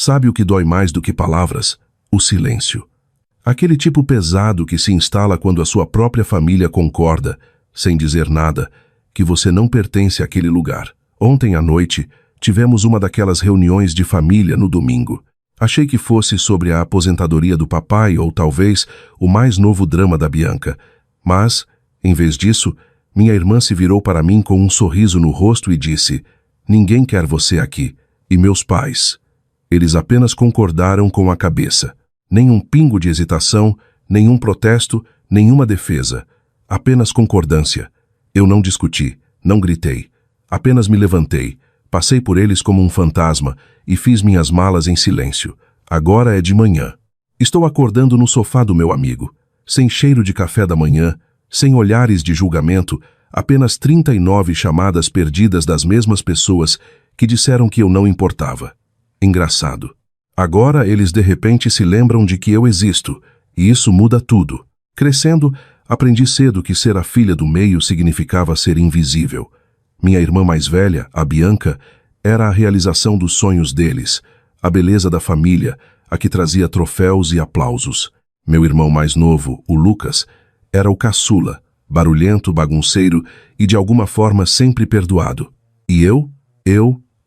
Sabe o que dói mais do que palavras? O silêncio. Aquele tipo pesado que se instala quando a sua própria família concorda, sem dizer nada, que você não pertence àquele lugar. Ontem à noite, tivemos uma daquelas reuniões de família no domingo. Achei que fosse sobre a aposentadoria do papai ou talvez o mais novo drama da Bianca. Mas, em vez disso, minha irmã se virou para mim com um sorriso no rosto e disse: "Ninguém quer você aqui." E meus pais? Eles apenas concordaram com a cabeça. Nenhum pingo de hesitação, nenhum protesto, nenhuma defesa. Apenas concordância. Eu não discuti, não gritei. Apenas me levantei, passei por eles como um fantasma e fiz minhas malas em silêncio. Agora é de manhã. Estou acordando no sofá do meu amigo, sem cheiro de café da manhã, sem olhares de julgamento, apenas 39 chamadas perdidas das mesmas pessoas que disseram que eu não importava. Engraçado. Agora eles de repente se lembram de que eu existo, e isso muda tudo. Crescendo, aprendi cedo que ser a filha do meio significava ser invisível. Minha irmã mais velha, a Bianca, era a realização dos sonhos deles, a beleza da família, a que trazia troféus e aplausos. Meu irmão mais novo, o Lucas, era o caçula, barulhento, bagunceiro e de alguma forma sempre perdoado. E eu,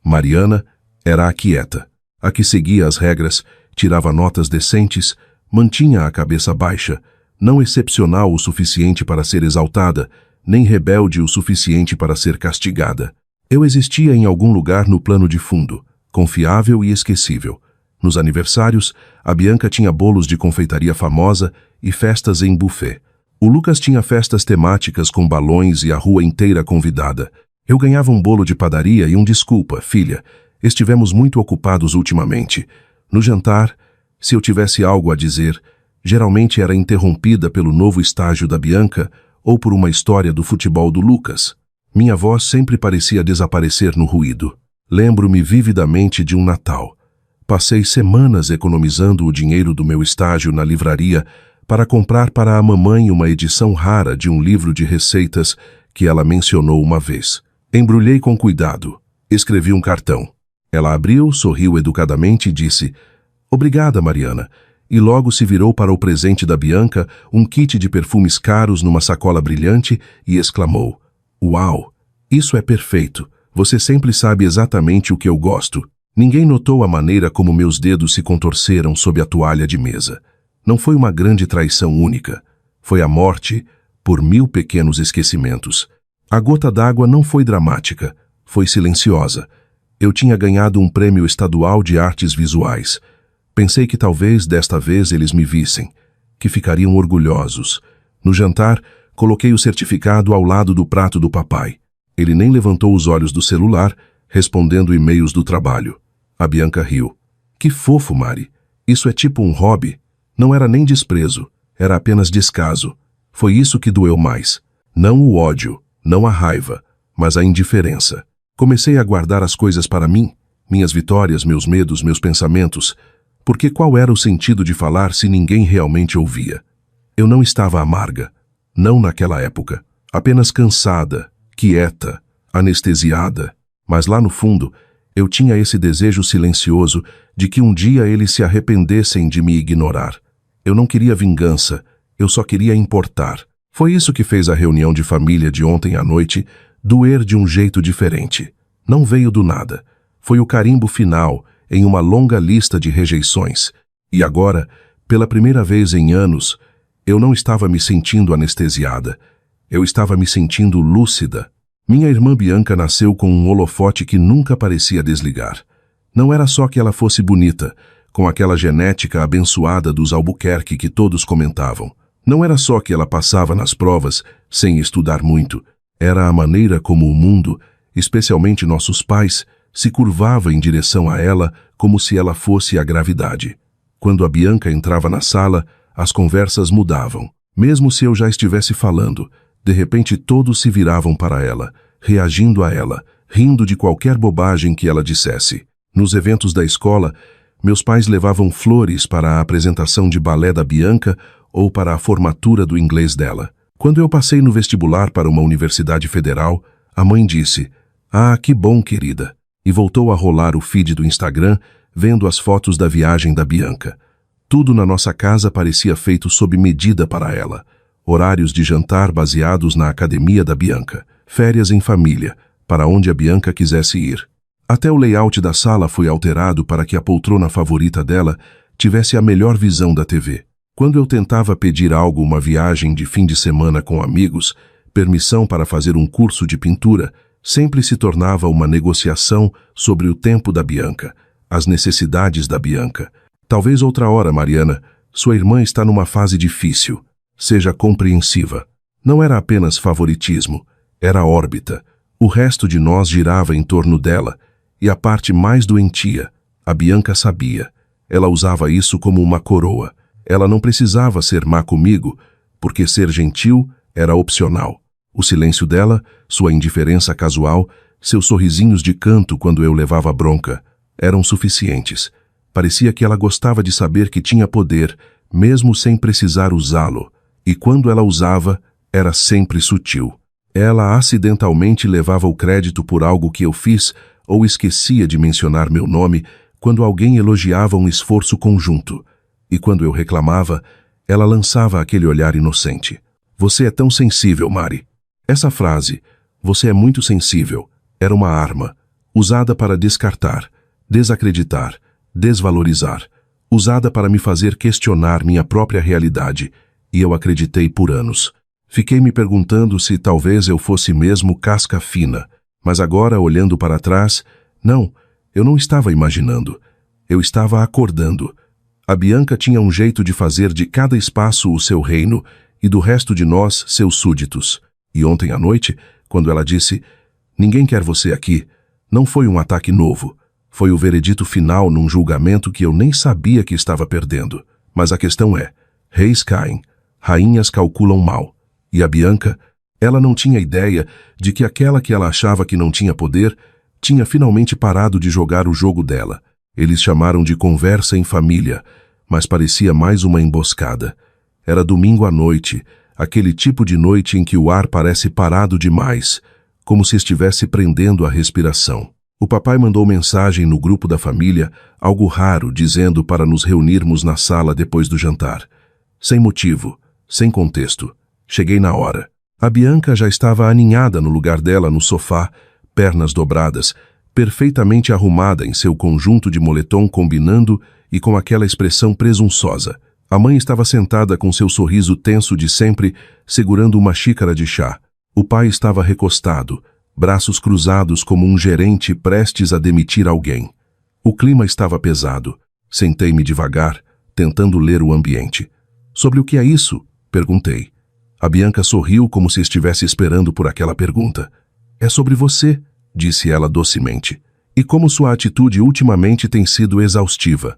Mariana, era a quieta, a que seguia as regras, tirava notas decentes, mantinha a cabeça baixa, não excepcional o suficiente para ser exaltada, nem rebelde o suficiente para ser castigada. Eu existia em algum lugar no plano de fundo, confiável e esquecível. Nos aniversários, a Bianca tinha bolos de confeitaria famosa e festas em buffet. O Lucas tinha festas temáticas com balões e a rua inteira convidada. Eu ganhava um bolo de padaria e um desculpa, filha, estivemos muito ocupados ultimamente. No jantar, se eu tivesse algo a dizer, geralmente era interrompida pelo novo estágio da Bianca ou por uma história do futebol do Lucas. Minha voz sempre parecia desaparecer no ruído. Lembro-me vividamente de um Natal. Passei semanas economizando o dinheiro do meu estágio na livraria para comprar para a mamãe uma edição rara de um livro de receitas que ela mencionou uma vez. Embrulhei com cuidado. Escrevi um cartão. Ela abriu, sorriu educadamente e disse: "Obrigada, Mariana." E logo se virou para o presente da Bianca, um kit de perfumes caros numa sacola brilhante, e exclamou: "Uau! Isso é perfeito. Você sempre sabe exatamente o que eu gosto." Ninguém notou a maneira como meus dedos se contorceram sob a toalha de mesa. Não foi uma grande traição única. Foi a morte por 1000 pequenos esquecimentos. A gota d'água não foi dramática, foi silenciosa. Eu tinha ganhado um prêmio estadual de artes visuais. Pensei que talvez desta vez eles me vissem, que ficariam orgulhosos. No jantar, coloquei o certificado ao lado do prato do papai. Ele nem levantou os olhos do celular, respondendo e-mails do trabalho. A Bianca riu. "Que fofo, Mari. Isso é tipo um hobby." Não era nem desprezo, era apenas descaso. Foi isso que doeu mais. Não o ódio, não a raiva, mas a indiferença. Comecei a guardar as coisas para mim, minhas vitórias, meus medos, meus pensamentos, porque qual era o sentido de falar se ninguém realmente ouvia? Eu não estava amarga, não naquela época, apenas cansada, quieta, anestesiada, mas lá no fundo, eu tinha esse desejo silencioso de que um dia eles se arrependessem de me ignorar. Eu não queria vingança, eu só queria importar. Foi isso que fez a reunião de família de ontem à noite doer de um jeito diferente. Não veio do nada. Foi o carimbo final em uma longa lista de rejeições. E agora, pela primeira vez em anos, eu não estava me sentindo anestesiada. Eu estava me sentindo lúcida. Minha irmã Bianca nasceu com um holofote que nunca parecia desligar. Não era só que ela fosse bonita, com aquela genética abençoada dos Albuquerque que todos comentavam. Não era só que ela passava nas provas sem estudar muito. Era a maneira como o mundo, especialmente nossos pais, se curvava em direção a ela como se ela fosse a gravidade. Quando a Bianca entrava na sala, as conversas mudavam. Mesmo se eu já estivesse falando, de repente todos se viravam para ela, reagindo a ela, rindo de qualquer bobagem que ela dissesse. Nos eventos da escola, meus pais levavam flores para a apresentação de balé da Bianca ou para a formatura do inglês dela. Quando eu passei no vestibular para uma universidade federal, a mãe disse: "Ah, que bom, querida", e voltou a rolar o feed do Instagram, vendo as fotos da viagem da Bianca. Tudo na nossa casa parecia feito sob medida para ela. Horários de jantar baseados na academia da Bianca. Férias em família, para onde a Bianca quisesse ir. Até o layout da sala foi alterado para que a poltrona favorita dela tivesse a melhor visão da TV. Quando eu tentava pedir algo, uma viagem de fim de semana com amigos, permissão para fazer um curso de pintura, sempre se tornava uma negociação sobre o tempo da Bianca, as necessidades da Bianca. Talvez outra hora, Mariana, sua irmã está numa fase difícil. Seja compreensiva. Não era apenas favoritismo, era órbita. O resto de nós girava em torno dela, e a parte mais doentia, a Bianca sabia. Ela usava isso como uma coroa. Ela não precisava ser má comigo, porque ser gentil era opcional. O silêncio dela, sua indiferença casual, seus sorrisinhos de canto quando eu levava bronca, eram suficientes. Parecia que ela gostava de saber que tinha poder, mesmo sem precisar usá-lo. E quando ela usava, era sempre sutil. Ela acidentalmente levava o crédito por algo que eu fiz ou esquecia de mencionar meu nome quando alguém elogiava um esforço conjunto. E quando eu reclamava, ela lançava aquele olhar inocente. Você é tão sensível, Mari. Essa frase, você é muito sensível, era uma arma, usada para descartar, desacreditar, desvalorizar, usada para me fazer questionar minha própria realidade, e eu acreditei por anos. Fiquei me perguntando se talvez eu fosse mesmo casca fina, mas agora, olhando para trás, não, eu não estava imaginando, eu estava acordando. A Bianca tinha um jeito de fazer de cada espaço o seu reino e do resto de nós seus súditos. E ontem à noite, quando ela disse, ninguém quer você aqui, não foi um ataque novo, foi o veredito final num julgamento que eu nem sabia que estava perdendo. Mas a questão é, reis caem, rainhas calculam mal. E a Bianca, ela não tinha ideia de que aquela que ela achava que não tinha poder, tinha finalmente parado de jogar o jogo dela. Eles chamaram de conversa em família, mas parecia mais uma emboscada. Era domingo à noite, aquele tipo de noite em que o ar parece parado demais, como se estivesse prendendo a respiração. O papai mandou mensagem no grupo da família, algo raro, dizendo para nos reunirmos na sala depois do jantar. Sem motivo, sem contexto. Cheguei na hora. A Bianca já estava aninhada no lugar dela no sofá, pernas dobradas, perfeitamente arrumada em seu conjunto de moletom combinando e com aquela expressão presunçosa. A mãe estava sentada com seu sorriso tenso de sempre, segurando uma xícara de chá. O pai estava recostado, braços cruzados como um gerente prestes a demitir alguém. O clima estava pesado. Sentei-me devagar, tentando ler o ambiente. Sobre o que é isso? Perguntei. A Bianca sorriu como se estivesse esperando por aquela pergunta. É sobre você, disse ela docemente. E como sua atitude ultimamente tem sido exaustiva.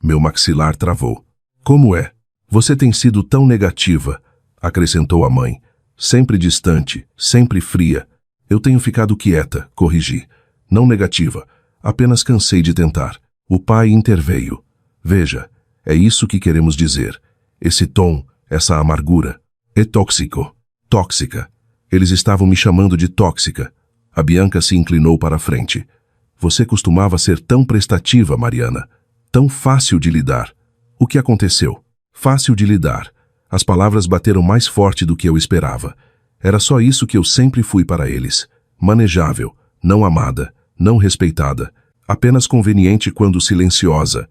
Meu maxilar travou. Como é? Você tem sido tão negativa, acrescentou a mãe. Sempre distante, sempre fria. Eu tenho ficado quieta, corrigi. Não negativa, apenas cansei de tentar. O pai interveio. Veja, é isso que queremos dizer. Esse tom, essa amargura. É tóxico. Tóxica. Eles estavam me chamando de tóxica. A Bianca se inclinou para a frente. Você costumava ser tão prestativa, Mariana. Tão fácil de lidar. O que aconteceu? Fácil de lidar. As palavras bateram mais forte do que eu esperava. Era só isso que eu sempre fui para eles. Manejável, não amada, não respeitada. Apenas conveniente quando silenciosa.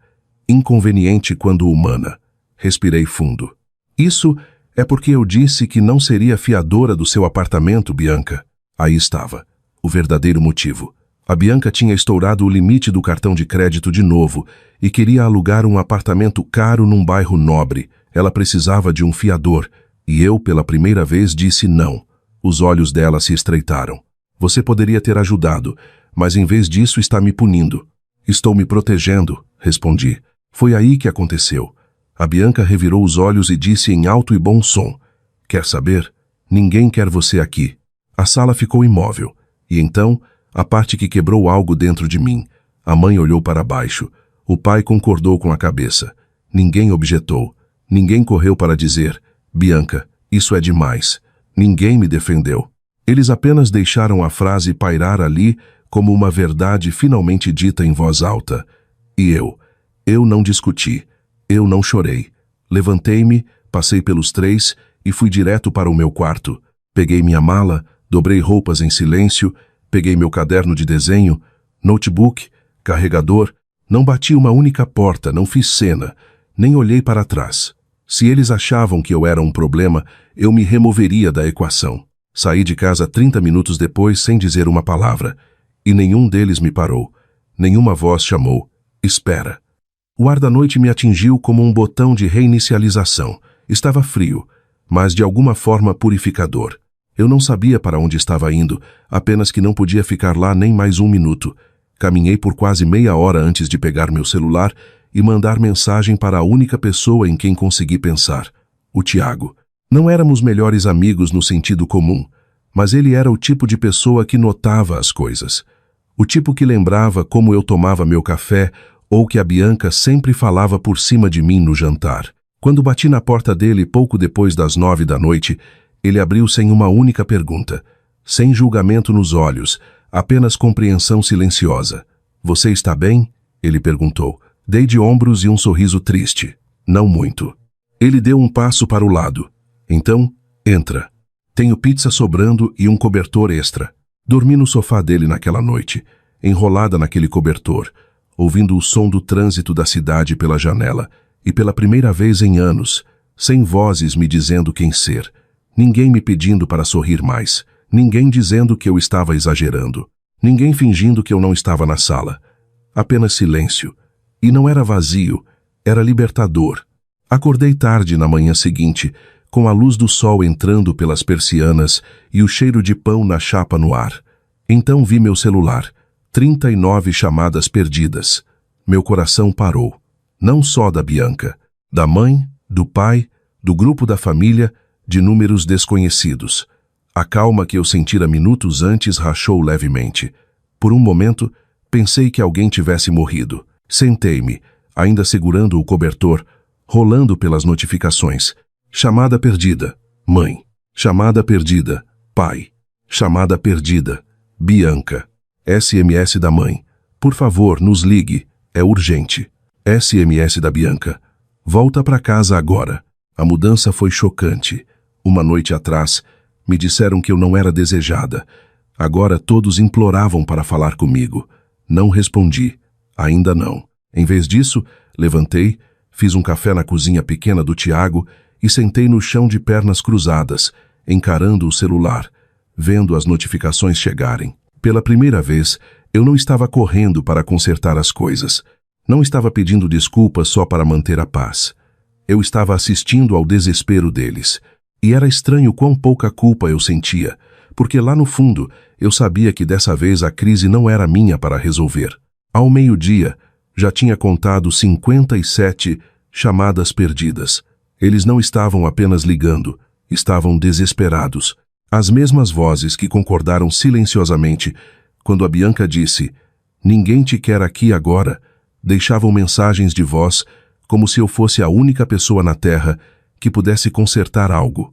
Inconveniente quando humana. Respirei fundo. Isso é porque eu disse que não seria fiadora do seu apartamento, Bianca. Aí estava. O verdadeiro motivo. A Bianca tinha estourado o limite do cartão de crédito de novo e queria alugar um apartamento caro num bairro nobre. Ela precisava de um fiador e eu, pela primeira vez, disse não. Os olhos dela se estreitaram. Você poderia ter ajudado, mas em vez disso está me punindo. Estou me protegendo, respondi. Foi aí que aconteceu. A Bianca revirou os olhos e disse em alto e bom som. Quer saber? Ninguém quer você aqui. A sala ficou imóvel. E então, a parte que quebrou algo dentro de mim. A mãe olhou para baixo. O pai concordou com a cabeça. Ninguém objetou. Ninguém correu para dizer, Bianca, isso é demais. Ninguém me defendeu. Eles apenas deixaram a frase pairar ali como uma verdade finalmente dita em voz alta. E eu não discuti, eu não chorei. Levantei-me, passei pelos 3 e fui direto para o meu quarto. Peguei minha mala, dobrei roupas em silêncio, peguei meu caderno de desenho, notebook, carregador, não bati uma única porta, não fiz cena, nem olhei para trás. Se eles achavam que eu era um problema, eu me removeria da equação. Saí de casa 30 minutos depois sem dizer uma palavra, e nenhum deles me parou. Nenhuma voz chamou: espera. O ar da noite me atingiu como um botão de reinicialização. Estava frio, mas de alguma forma purificador. Eu não sabia para onde estava indo, apenas que não podia ficar lá nem mais um minuto. Caminhei por quase meia hora antes de pegar meu celular e mandar mensagem para a única pessoa em quem consegui pensar: o Tiago. Não éramos melhores amigos no sentido comum, mas ele era o tipo de pessoa que notava as coisas. O tipo que lembrava como eu tomava meu café ou que a Bianca sempre falava por cima de mim no jantar. Quando bati na porta dele pouco depois das 9 da noite, ele abriu sem uma única pergunta, sem julgamento nos olhos, apenas compreensão silenciosa. Você está bem? Ele perguntou. Dei de ombros e um sorriso triste. Não muito. Ele deu um passo para o lado. Então, entra. Tenho pizza sobrando e um cobertor extra. Dormi no sofá dele naquela noite, enrolada naquele cobertor, ouvindo o som do trânsito da cidade pela janela, e pela primeira vez em anos, sem vozes me dizendo quem ser, ninguém me pedindo para sorrir mais, ninguém dizendo que eu estava exagerando, ninguém fingindo que eu não estava na sala. Apenas silêncio. E não era vazio, era libertador. Acordei tarde na manhã seguinte, com a luz do sol entrando pelas persianas e o cheiro de pão na chapa no ar. Então vi meu celular, 39 chamadas perdidas. Meu coração parou. Não só da Bianca, da mãe, do pai, do grupo da família, de números desconhecidos. A calma que eu sentira minutos antes rachou levemente. Por um momento, pensei que alguém tivesse morrido. Sentei-me, ainda segurando o cobertor, rolando pelas notificações. Chamada perdida, mãe. Chamada perdida, pai. Chamada perdida, Bianca. SMS da mãe. Por favor, nos ligue, é urgente. SMS da Bianca. Volta para casa agora. A mudança foi chocante. Uma noite atrás, me disseram que eu não era desejada. Agora todos imploravam para falar comigo. Não respondi. Ainda não. Em vez disso, levantei, fiz um café na cozinha pequena do Tiago e sentei no chão de pernas cruzadas, encarando o celular, vendo as notificações chegarem. Pela primeira vez, eu não estava correndo para consertar as coisas. Não estava pedindo desculpas só para manter a paz. Eu estava assistindo ao desespero deles. E era estranho quão pouca culpa eu sentia, porque lá no fundo eu sabia que dessa vez a crise não era minha para resolver. Ao meio-dia, já tinha contado 57 chamadas perdidas. Eles não estavam apenas ligando, estavam desesperados. As mesmas vozes que concordaram silenciosamente quando a Bianca disse: "Ninguém te quer aqui agora", deixavam mensagens de voz como se eu fosse a única pessoa na Terra que pudesse consertar algo.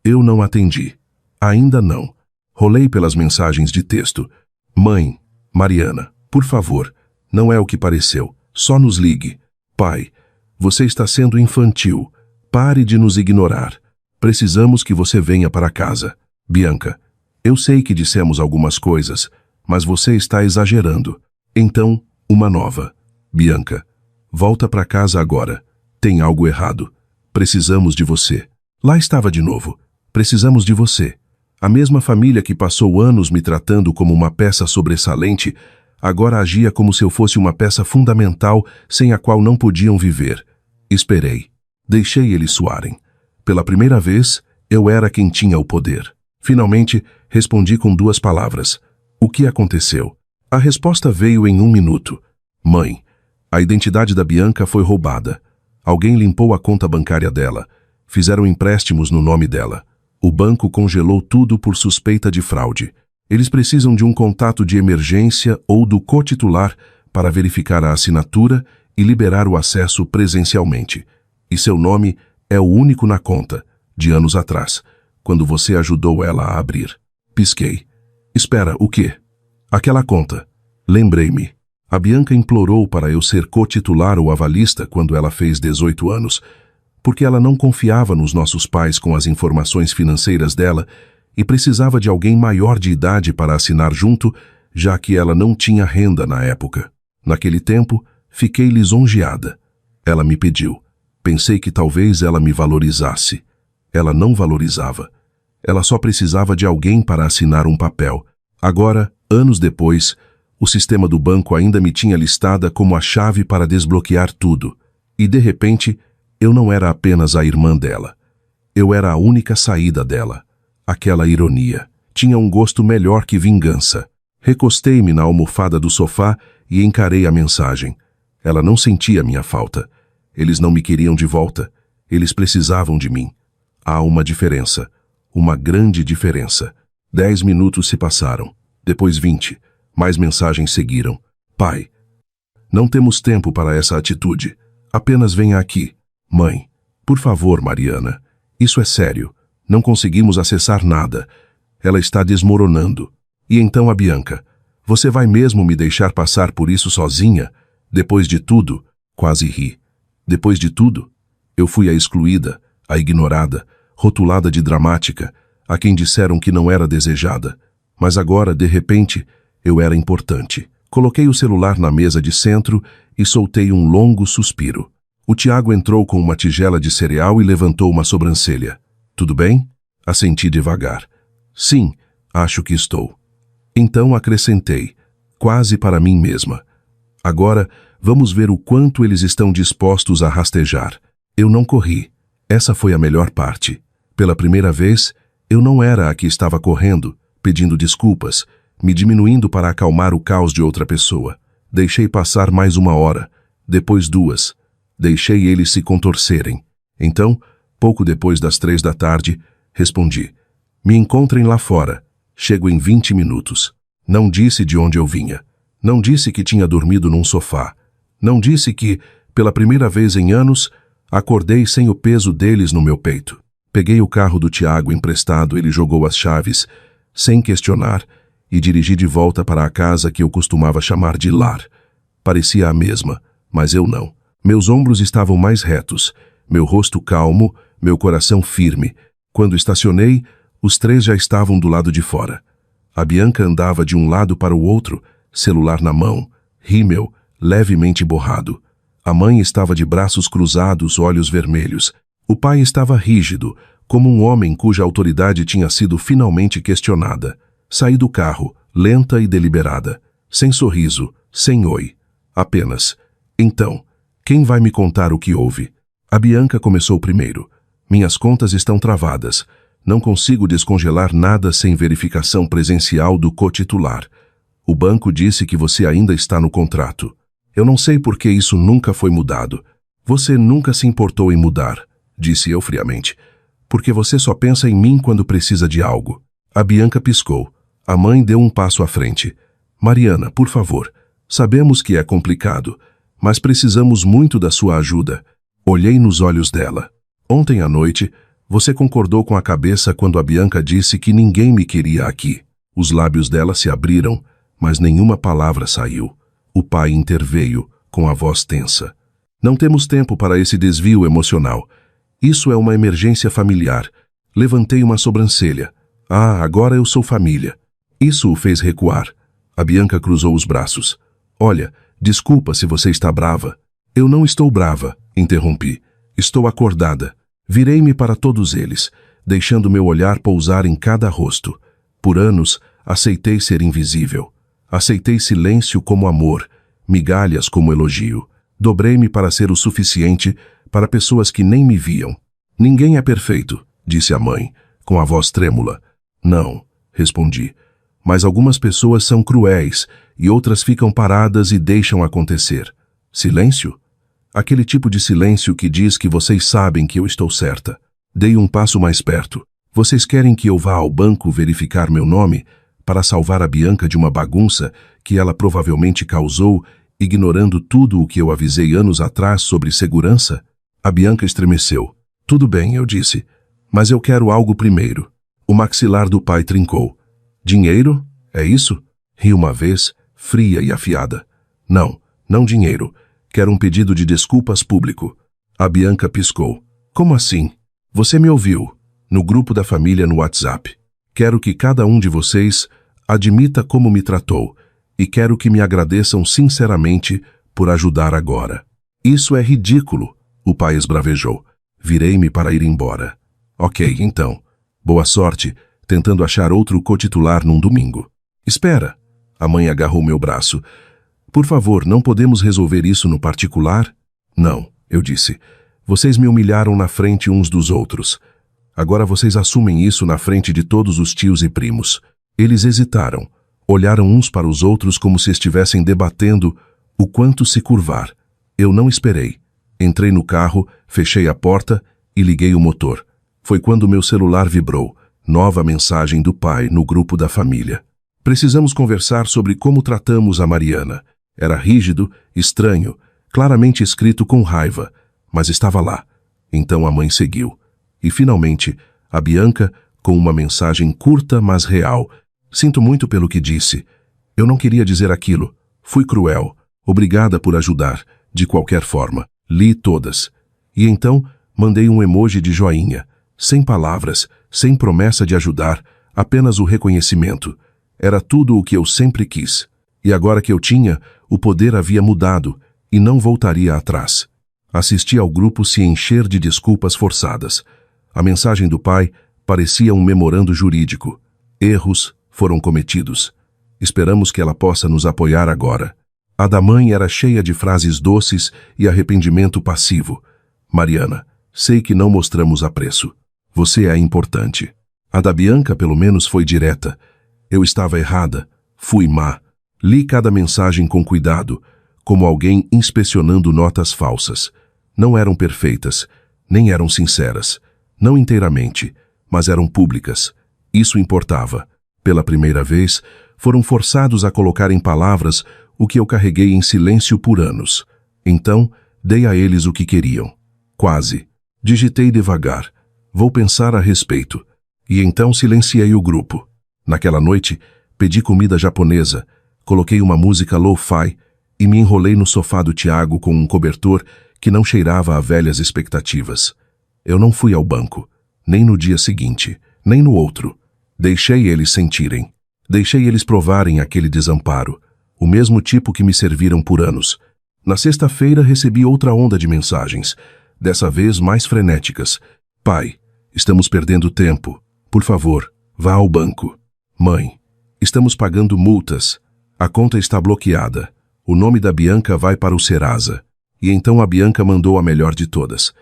Eu não atendi. Ainda não. Rolei pelas mensagens de texto. Mãe, Mariana, por favor, não é o que pareceu. Só nos ligue. Pai, você está sendo infantil. Pare de nos ignorar. Precisamos que você venha para casa. Bianca, eu sei que dissemos algumas coisas, mas você está exagerando. Então, uma nova. Bianca, volta para casa agora. Tem algo errado. Precisamos de você. Lá estava de novo. Precisamos de você. A mesma família que passou anos me tratando como uma peça sobressalente, agora agia como se eu fosse uma peça fundamental sem a qual não podiam viver. Esperei. Deixei eles suarem. Pela primeira vez, eu era quem tinha o poder. Finalmente, respondi com 2 palavras. O que aconteceu? A resposta veio em 1 minuto. Mãe, a identidade da Bianca foi roubada. Alguém limpou a conta bancária dela. Fizeram empréstimos no nome dela. O banco congelou tudo por suspeita de fraude. Eles precisam de um contato de emergência ou do co-titular para verificar a assinatura e liberar o acesso presencialmente. E seu nome é o único na conta, de anos atrás, quando você ajudou ela a abrir. Pisquei. Espera, o quê? Aquela conta. Lembrei-me. A Bianca implorou para eu ser co-titular ou avalista quando ela fez 18 anos, porque ela não confiava nos nossos pais com as informações financeiras dela e precisava de alguém maior de idade para assinar junto, já que ela não tinha renda na época. Naquele tempo, fiquei lisonjeada. Ela me pediu. Pensei que talvez ela me valorizasse. Ela não valorizava. Ela só precisava de alguém para assinar um papel. Agora, anos depois, o sistema do banco ainda me tinha listada como a chave para desbloquear tudo. E, de repente, eu não era apenas a irmã dela. Eu era a única saída dela. Aquela ironia. Tinha um gosto melhor que vingança. Recostei-me na almofada do sofá e encarei a mensagem. Ela não sentia minha falta. Eles não me queriam de volta. Eles precisavam de mim. Há uma diferença. Uma grande diferença. 10 minutos se passaram. Depois 20. Mais mensagens seguiram. Pai. Não temos tempo para essa atitude. Apenas venha aqui. Mãe. Por favor, Mariana. Isso é sério. Não conseguimos acessar nada. Ela está desmoronando. E então a Bianca. Você vai mesmo me deixar passar por isso sozinha? Depois de tudo? Quase ri. Depois de tudo? Eu fui a excluída, a ignorada, rotulada de dramática, a quem disseram que não era desejada. Mas agora, de repente, eu era importante. Coloquei o celular na mesa de centro e soltei um longo suspiro. O Tiago entrou com uma tigela de cereal e levantou uma sobrancelha. Tudo bem? Assenti devagar. Sim, acho que estou. Então acrescentei, quase para mim mesma. Agora, vamos ver o quanto eles estão dispostos a rastejar. Eu não corri. Essa foi a melhor parte. Pela primeira vez, eu não era a que estava correndo, pedindo desculpas, me diminuindo para acalmar o caos de outra pessoa. Deixei passar mais 1 hora, depois 2. Deixei eles se contorcerem. Então, pouco depois das 3 da tarde, respondi. Me encontrem lá fora. Chego em 20 minutos. Não disse de onde eu vinha. Não disse que tinha dormido num sofá. Não disse que, pela primeira vez em anos, acordei sem o peso deles no meu peito. Peguei o carro do Tiago emprestado, ele jogou as chaves, sem questionar, e dirigi de volta para a casa que eu costumava chamar de lar. Parecia a mesma, mas eu não. Meus ombros estavam mais retos, meu rosto calmo, meu coração firme. Quando estacionei, os 3 já estavam do lado de fora. A Bianca andava de um lado para o outro, celular na mão, rímel, levemente borrado. A mãe estava de braços cruzados, olhos vermelhos. O pai estava rígido, como um homem cuja autoridade tinha sido finalmente questionada. Saí do carro, lenta e deliberada, sem sorriso, sem oi. Apenas. Então, quem vai me contar o que houve? A Bianca começou primeiro. Minhas contas estão travadas. Não consigo descongelar nada sem verificação presencial do co-titular. O banco disse que você ainda está no contrato. Eu não sei por que isso nunca foi mudado. Você nunca se importou em mudar, disse eu friamente. Porque você só pensa em mim quando precisa de algo. A Bianca piscou. A mãe deu um passo à frente. Mariana, por favor. Sabemos que é complicado, mas precisamos muito da sua ajuda. Olhei nos olhos dela. Ontem à noite, você concordou com a cabeça quando a Bianca disse que ninguém me queria aqui. Os lábios dela se abriram, mas nenhuma palavra saiu. O pai interveio, com a voz tensa. Não temos tempo para esse desvio emocional. Isso é uma emergência familiar. Levantei uma sobrancelha. Ah, agora eu sou família. Isso o fez recuar. A Bianca cruzou os braços. Olha, desculpa se você está brava. Eu não estou brava, interrompi. Estou acordada. Virei-me para todos eles, deixando meu olhar pousar em cada rosto. Por anos, aceitei ser invisível. Aceitei silêncio como amor, migalhas como elogio. Dobrei-me para ser o suficiente para pessoas que nem me viam. Ninguém é perfeito, disse a mãe, com a voz trêmula. Não, respondi. Mas algumas pessoas são cruéis e outras ficam paradas e deixam acontecer. Silêncio? Aquele tipo de silêncio que diz que vocês sabem que eu estou certa. Dei um passo mais perto. Vocês querem que eu vá ao banco verificar meu nome para salvar a Bianca de uma bagunça que ela provavelmente causou, ignorando tudo o que eu avisei anos atrás sobre segurança? A Bianca estremeceu. Tudo bem, eu disse. Mas eu quero algo primeiro. O maxilar do pai trincou. Dinheiro? É isso? Ri uma vez, fria e afiada. Não, não dinheiro. Quero um pedido de desculpas público. A Bianca piscou. Como assim? Você me ouviu. No grupo da família no WhatsApp. Quero que cada um de vocês admita como me tratou e quero que me agradeçam sinceramente por ajudar agora. Isso é ridículo, o pai esbravejou. Virei-me para ir embora. Ok, então. Boa sorte, tentando achar outro co-titular num domingo. Espera. A mãe agarrou meu braço. Por favor, não podemos resolver isso no particular? Não, eu disse. Vocês me humilharam na frente uns dos outros. Agora vocês assumem isso na frente de todos os tios e primos. Eles hesitaram. Olharam uns para os outros como se estivessem debatendo o quanto se curvar. Eu não esperei. Entrei no carro, fechei a porta e liguei o motor. Foi quando meu celular vibrou. Nova mensagem do pai no grupo da família. Precisamos conversar sobre como tratamos a Mariana. Era rígido, estranho, claramente escrito com raiva, mas estava lá. Então a mãe seguiu. E finalmente, a Bianca, com uma mensagem curta, mas real. Sinto muito pelo que disse. Eu não queria dizer aquilo. Fui cruel. Obrigada por ajudar, de qualquer forma. Li todas. E então, mandei um emoji de joinha. Sem palavras, sem promessa de ajudar, apenas o reconhecimento. Era tudo o que eu sempre quis. E agora que eu tinha, o poder havia mudado e não voltaria atrás. Assisti ao grupo se encher de desculpas forçadas. A mensagem do pai parecia um memorando jurídico. Erros foram cometidos. Esperamos que ela possa nos apoiar agora. A da mãe era cheia de frases doces e arrependimento passivo. Mariana, sei que não mostramos apreço. Você é importante. A da Bianca, pelo menos, foi direta. Eu estava errada. Fui má. Li cada mensagem com cuidado, como alguém inspecionando notas falsas. Não eram perfeitas, nem eram sinceras. Não inteiramente, mas eram públicas. Isso importava. Pela primeira vez, foram forçados a colocar em palavras o que eu carreguei em silêncio por anos. Então, dei a eles o que queriam. Quase. Digitei devagar. Vou pensar a respeito. E então silenciei o grupo. Naquela noite, pedi comida japonesa, coloquei uma música lo-fi e me enrolei no sofá do Tiago com um cobertor que não cheirava a velhas expectativas. Eu não fui ao banco, nem no dia seguinte, nem no outro. Deixei eles sentirem. Deixei eles provarem aquele desamparo, o mesmo tipo que me serviram por anos. Na sexta-feira recebi outra onda de mensagens, dessa vez mais frenéticas. Pai, estamos perdendo tempo. Por favor, vá ao banco. Mãe, estamos pagando multas. A conta está bloqueada. O nome da Bianca vai para o Serasa. E então a Bianca mandou a melhor de todas.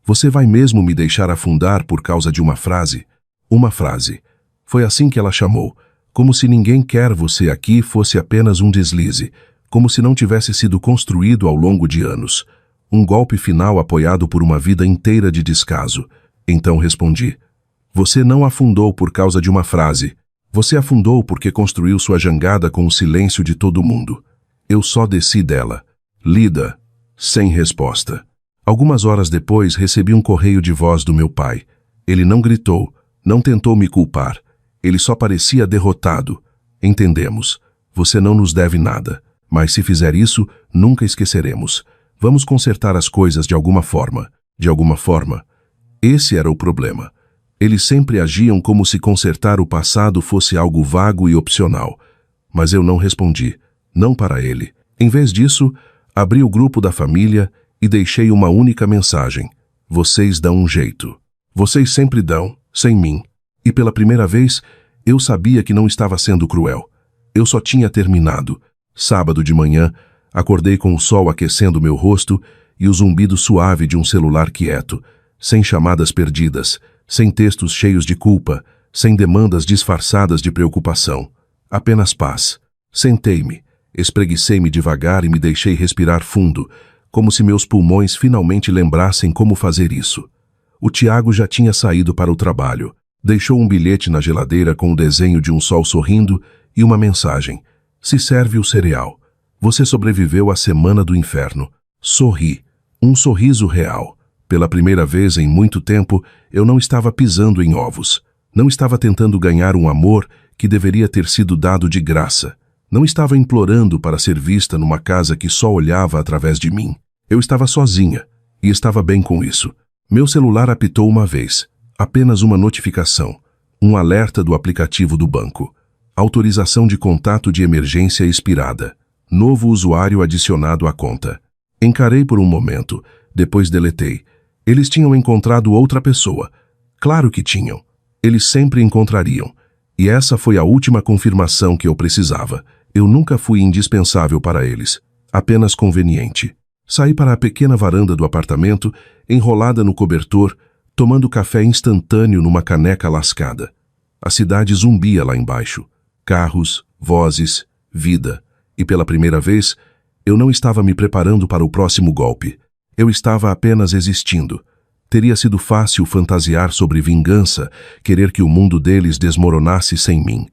Você vai mesmo me deixar afundar por causa de uma frase? Uma frase. Foi assim que ela chamou. Como se ninguém quer você aqui fosse apenas um deslize. Como se não tivesse sido construído ao longo de anos. Um golpe final apoiado por uma vida inteira de descaso. Então respondi. Você não afundou por causa de uma frase. Você afundou porque construiu sua jangada com o silêncio de todo mundo. Eu só desci dela. Lida. Sem resposta. Algumas horas depois recebi um correio de voz do meu pai. Ele não gritou, não tentou me culpar. Ele só parecia derrotado. Entendemos. Você não nos deve nada. Mas se fizer isso, nunca esqueceremos. Vamos consertar as coisas de alguma forma. De alguma forma. Esse era o problema. Eles sempre agiam como se consertar o passado fosse algo vago e opcional. Mas eu não respondi. Não para ele. Em vez disso, abri o grupo da família e deixei uma única mensagem. Vocês dão um jeito. Vocês sempre dão, sem mim. E pela primeira vez, eu sabia que não estava sendo cruel. Eu só tinha terminado. Sábado de manhã, acordei com o sol aquecendo meu rosto e o zumbido suave de um celular quieto, sem chamadas perdidas, sem textos cheios de culpa, sem demandas disfarçadas de preocupação. Apenas paz. Sentei-me, espreguicei-me devagar e me deixei respirar fundo, como se meus pulmões finalmente lembrassem como fazer isso. O Tiago já tinha saído para o trabalho. Deixou um bilhete na geladeira com o desenho de um sol sorrindo e uma mensagem. Se serve o cereal. Você sobreviveu à semana do inferno. Sorri. Um sorriso real. Pela primeira vez em muito tempo, eu não estava pisando em ovos. Não estava tentando ganhar um amor que deveria ter sido dado de graça. Não estava implorando para ser vista numa casa que só olhava através de mim. Eu estava sozinha, e estava bem com isso. Meu celular apitou uma vez. Apenas uma notificação. Um alerta do aplicativo do banco. Autorização de contato de emergência expirada. Novo usuário adicionado à conta. Encarei por um momento, depois deletei. Eles tinham encontrado outra pessoa. Claro que tinham. Eles sempre encontrariam. E essa foi a última confirmação que eu precisava. Eu nunca fui indispensável para eles. Apenas conveniente. Saí para a pequena varanda do apartamento, enrolada no cobertor, tomando café instantâneo numa caneca lascada. A cidade zumbia lá embaixo. Carros, vozes, vida. E pela primeira vez, eu não estava me preparando para o próximo golpe. Eu estava apenas existindo. Teria sido fácil fantasiar sobre vingança, querer que o mundo deles desmoronasse sem mim.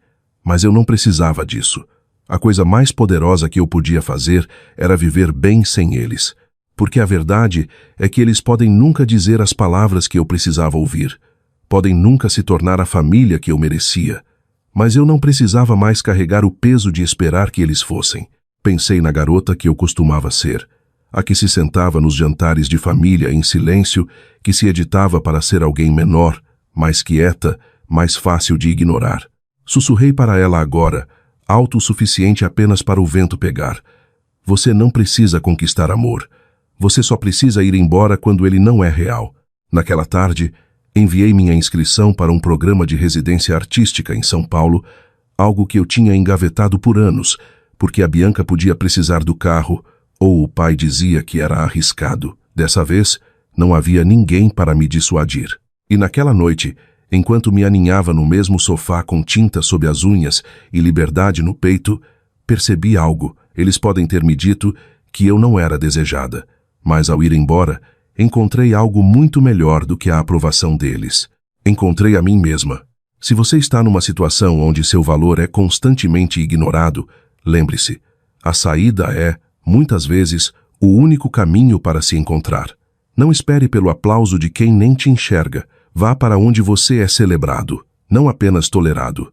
Mas eu não precisava disso. A coisa mais poderosa que eu podia fazer era viver bem sem eles. Porque a verdade é que eles podem nunca dizer as palavras que eu precisava ouvir. Podem nunca se tornar a família que eu merecia. Mas eu não precisava mais carregar o peso de esperar que eles fossem. Pensei na garota que eu costumava ser. A que se sentava nos jantares de família em silêncio, que se editava para ser alguém menor, mais quieta, mais fácil de ignorar. Sussurrei para ela agora, alto o suficiente apenas para o vento pegar. Você não precisa conquistar amor. Você só precisa ir embora quando ele não é real. Naquela tarde, enviei minha inscrição para um programa de residência artística em São Paulo, algo que eu tinha engavetado por anos, porque a Bianca podia precisar do carro, ou o pai dizia que era arriscado. Dessa vez, não havia ninguém para me dissuadir. E naquela noite, enquanto me aninhava no mesmo sofá com tinta sob as unhas e liberdade no peito, percebi algo. Eles podem ter me dito que eu não era desejada. Mas ao ir embora, encontrei algo muito melhor do que a aprovação deles. Encontrei a mim mesma. Se você está numa situação onde seu valor é constantemente ignorado, lembre-se, a saída é, muitas vezes, o único caminho para se encontrar. Não espere pelo aplauso de quem nem te enxerga. Vá para onde você é celebrado, não apenas tolerado.